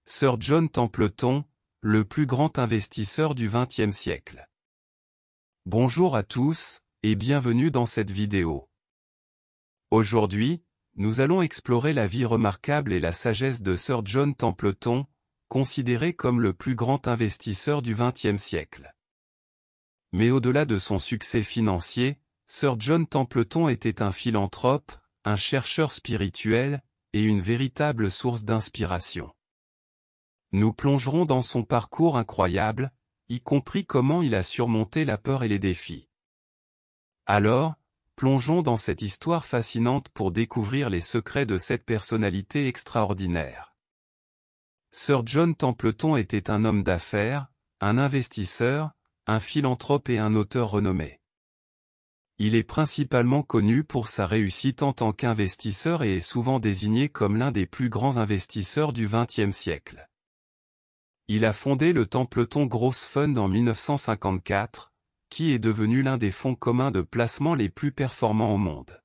Sir John Templeton, le plus grand investisseur du XXe siècle. Bonjour à tous, et bienvenue dans cette vidéo. Aujourd'hui, nous allons explorer la vie remarquable et la sagesse de Sir John Templeton, considéré comme le plus grand investisseur du XXe siècle. Mais au-delà de son succès financier, Sir John Templeton était un philanthrope, un chercheur spirituel, et une véritable source d'inspiration. Nous plongerons dans son parcours incroyable, y compris comment il a surmonté la peur et les défis. Alors, plongeons dans cette histoire fascinante pour découvrir les secrets de cette personnalité extraordinaire. Sir John Templeton était un homme d'affaires, un investisseur, un philanthrope et un auteur renommé. Il est principalement connu pour sa réussite en tant qu'investisseur et est souvent désigné comme l'un des plus grands investisseurs du XXe siècle. Il a fondé le Templeton Growth Fund en 1954, qui est devenu l'un des fonds communs de placement les plus performants au monde.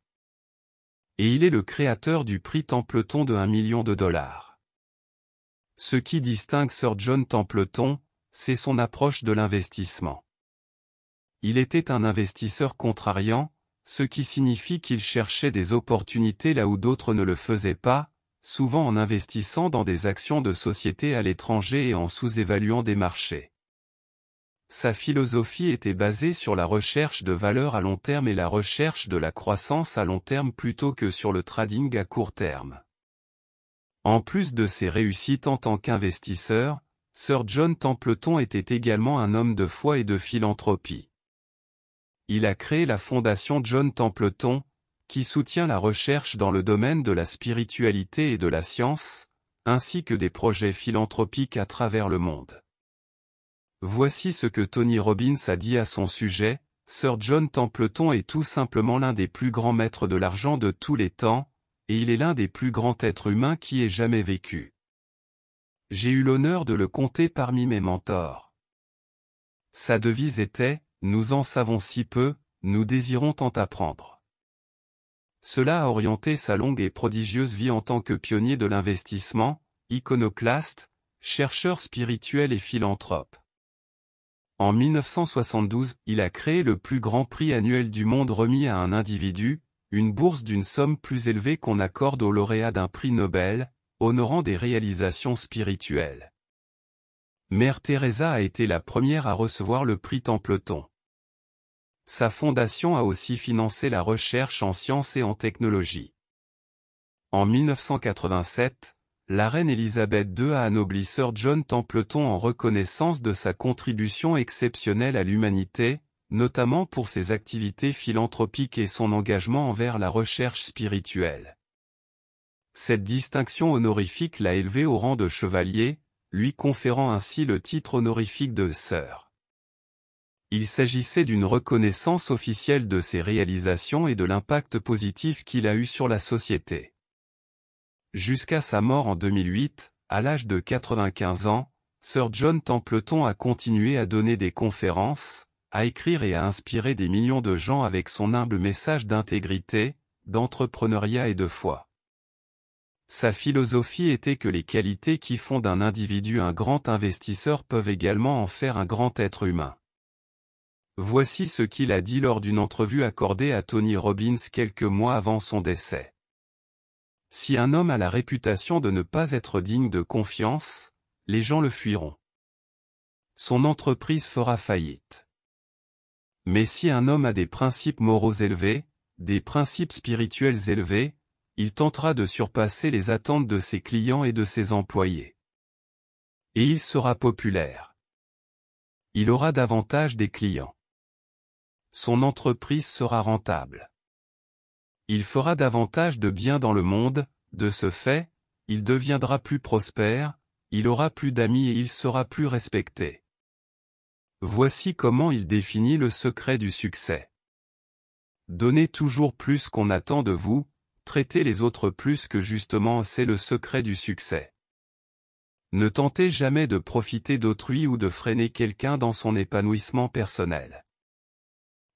Et il est le créateur du prix Templeton de $1 million. Ce qui distingue Sir John Templeton, c'est son approche de l'investissement. Il était un investisseur contrariant, ce qui signifie qu'il cherchait des opportunités là où d'autres ne le faisaient pas, souvent en investissant dans des actions de sociétés à l'étranger et en sous-évaluant des marchés. Sa philosophie était basée sur la recherche de valeur à long terme et la recherche de la croissance à long terme plutôt que sur le trading à court terme. En plus de ses réussites en tant qu'investisseur, Sir John Templeton était également un homme de foi et de philanthropie. Il a créé la fondation John Templeton, qui soutient la recherche dans le domaine de la spiritualité et de la science, ainsi que des projets philanthropiques à travers le monde. Voici ce que Tony Robbins a dit à son sujet: Sir John Templeton est tout simplement l'un des plus grands maîtres de l'argent de tous les temps, et il est l'un des plus grands êtres humains qui ait jamais vécu. J'ai eu l'honneur de le compter parmi mes mentors. Sa devise était: nous en savons si peu, nous désirons tant apprendre. Cela a orienté sa longue et prodigieuse vie en tant que pionnier de l'investissement, iconoclaste, chercheur spirituel et philanthrope. En 1972, il a créé le plus grand prix annuel du monde remis à un individu, une bourse d'une somme plus élevée qu'on accorde aux lauréats d'un prix Nobel, honorant des réalisations spirituelles. Mère Teresa a été la première à recevoir le prix Templeton. Sa fondation a aussi financé la recherche en sciences et en technologie. En 1987, la reine Elisabeth II a anobli Sir John Templeton en reconnaissance de sa contribution exceptionnelle à l'humanité, notamment pour ses activités philanthropiques et son engagement envers la recherche spirituelle. Cette distinction honorifique l'a élevé au rang de chevalier, lui conférant ainsi le titre honorifique de Sir. Il s'agissait d'une reconnaissance officielle de ses réalisations et de l'impact positif qu'il a eu sur la société. Jusqu'à sa mort en 2008, à l'âge de 95 ans, Sir John Templeton a continué à donner des conférences, à écrire et à inspirer des millions de gens avec son humble message d'intégrité, d'entrepreneuriat et de foi. Sa philosophie était que les qualités qui font d'un individu un grand investisseur peuvent également en faire un grand être humain. Voici ce qu'il a dit lors d'une entrevue accordée à Tony Robbins quelques mois avant son décès. Si un homme a la réputation de ne pas être digne de confiance, les gens le fuiront. Son entreprise fera faillite. Mais si un homme a des principes moraux élevés, des principes spirituels élevés, il tentera de surpasser les attentes de ses clients et de ses employés. Et il sera populaire. Il aura davantage des clients. Son entreprise sera rentable. Il fera davantage de bien dans le monde, de ce fait, il deviendra plus prospère, il aura plus d'amis et il sera plus respecté. Voici comment il définit le secret du succès. Donnez toujours plus qu'on attend de vous, traitez les autres plus que justement, c'est le secret du succès. Ne tentez jamais de profiter d'autrui ou de freiner quelqu'un dans son épanouissement personnel.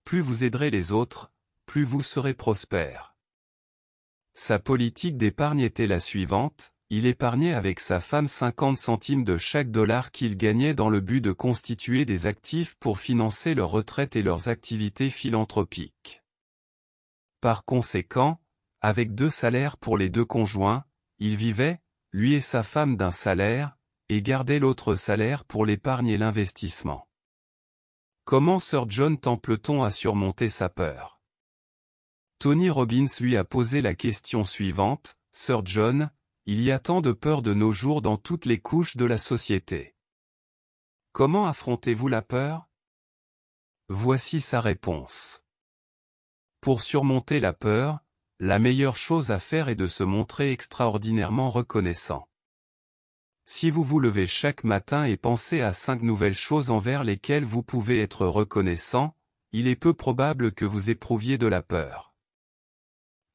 Plus vous aiderez les autres, plus vous serez prospère. Sa politique d'épargne était la suivante: il épargnait avec sa femme 50 centimes de chaque dollar qu'il gagnait dans le but de constituer des actifs pour financer leur retraite et leurs activités philanthropiques. Par conséquent, avec 2 salaires pour les 2 conjoints, ils vivaient, lui et sa femme d'un salaire, et gardaient l'autre salaire pour l'épargne et l'investissement. Comment Sir John Templeton a surmonté sa peur? Tony Robbins lui a posé la question suivante: Sir John, il y a tant de peur de nos jours dans toutes les couches de la société. Comment affrontez-vous la peur? Voici sa réponse. Pour surmonter la peur, la meilleure chose à faire est de se montrer extraordinairement reconnaissant. Si vous vous levez chaque matin et pensez à 5 nouvelles choses envers lesquelles vous pouvez être reconnaissant, il est peu probable que vous éprouviez de la peur.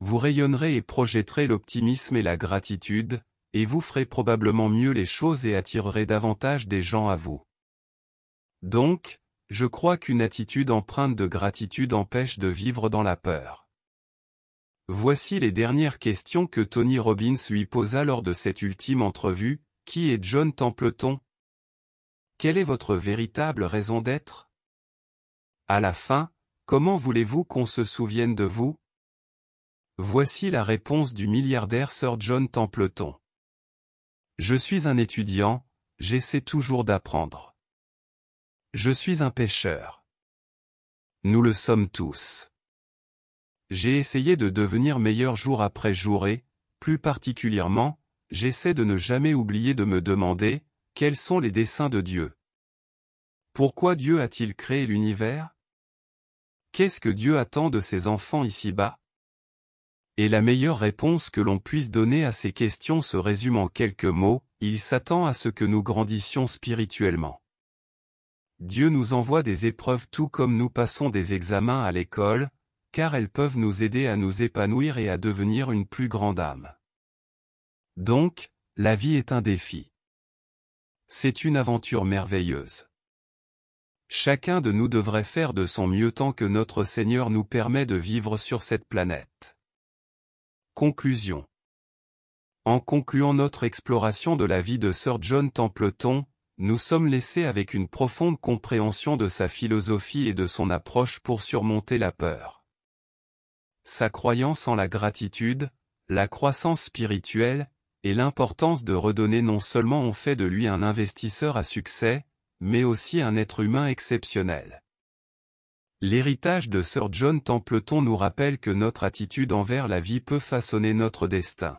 Vous rayonnerez et projetterez l'optimisme et la gratitude, et vous ferez probablement mieux les choses et attirerez davantage des gens à vous. Donc, je crois qu'une attitude empreinte de gratitude empêche de vivre dans la peur. Voici les dernières questions que Tony Robbins lui posa lors de cette ultime entrevue. Qui est John Templeton? Quelle est votre véritable raison d'être? À la fin, comment voulez-vous qu'on se souvienne de vous? Voici la réponse du milliardaire Sir John Templeton. Je suis un étudiant, j'essaie toujours d'apprendre. Je suis un pêcheur. Nous le sommes tous. J'ai essayé de devenir meilleur jour après jour et, plus particulièrement, j'essaie de ne jamais oublier de me demander, quels sont les desseins de Dieu? Pourquoi Dieu a-t-il créé l'univers? Qu'est-ce que Dieu attend de ses enfants ici-bas? Et la meilleure réponse que l'on puisse donner à ces questions se résume en quelques mots: il s'attend à ce que nous grandissions spirituellement. Dieu nous envoie des épreuves tout comme nous passons des examens à l'école, car elles peuvent nous aider à nous épanouir et à devenir une plus grande âme. Donc, la vie est un défi. C'est une aventure merveilleuse. Chacun de nous devrait faire de son mieux tant que notre Seigneur nous permet de vivre sur cette planète. Conclusion. En concluant notre exploration de la vie de Sir John Templeton, nous sommes laissés avec une profonde compréhension de sa philosophie et de son approche pour surmonter la peur. Sa croyance en la gratitude, la croissance spirituelle, et l'importance de redonner non seulement ont fait de lui un investisseur à succès, mais aussi un être humain exceptionnel. L'héritage de Sir John Templeton nous rappelle que notre attitude envers la vie peut façonner notre destin.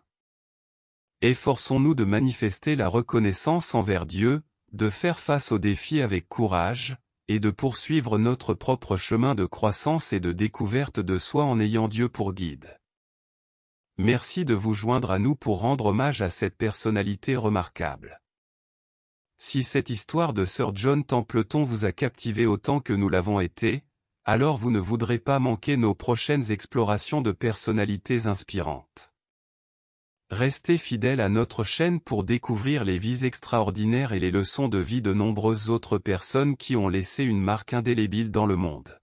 Efforçons-nous de manifester la reconnaissance envers Dieu, de faire face aux défis avec courage, et de poursuivre notre propre chemin de croissance et de découverte de soi en ayant Dieu pour guide. Merci de vous joindre à nous pour rendre hommage à cette personnalité remarquable. Si cette histoire de Sir John Templeton vous a captivé autant que nous l'avons été, alors vous ne voudrez pas manquer nos prochaines explorations de personnalités inspirantes. Restez fidèles à notre chaîne pour découvrir les vies extraordinaires et les leçons de vie de nombreuses autres personnes qui ont laissé une marque indélébile dans le monde.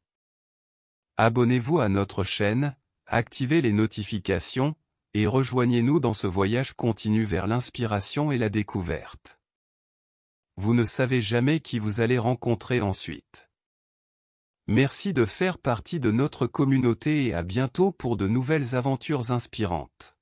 Abonnez-vous à notre chaîne, activez les notifications, et rejoignez-nous dans ce voyage continu vers l'inspiration et la découverte. Vous ne savez jamais qui vous allez rencontrer ensuite. Merci de faire partie de notre communauté et à bientôt pour de nouvelles aventures inspirantes.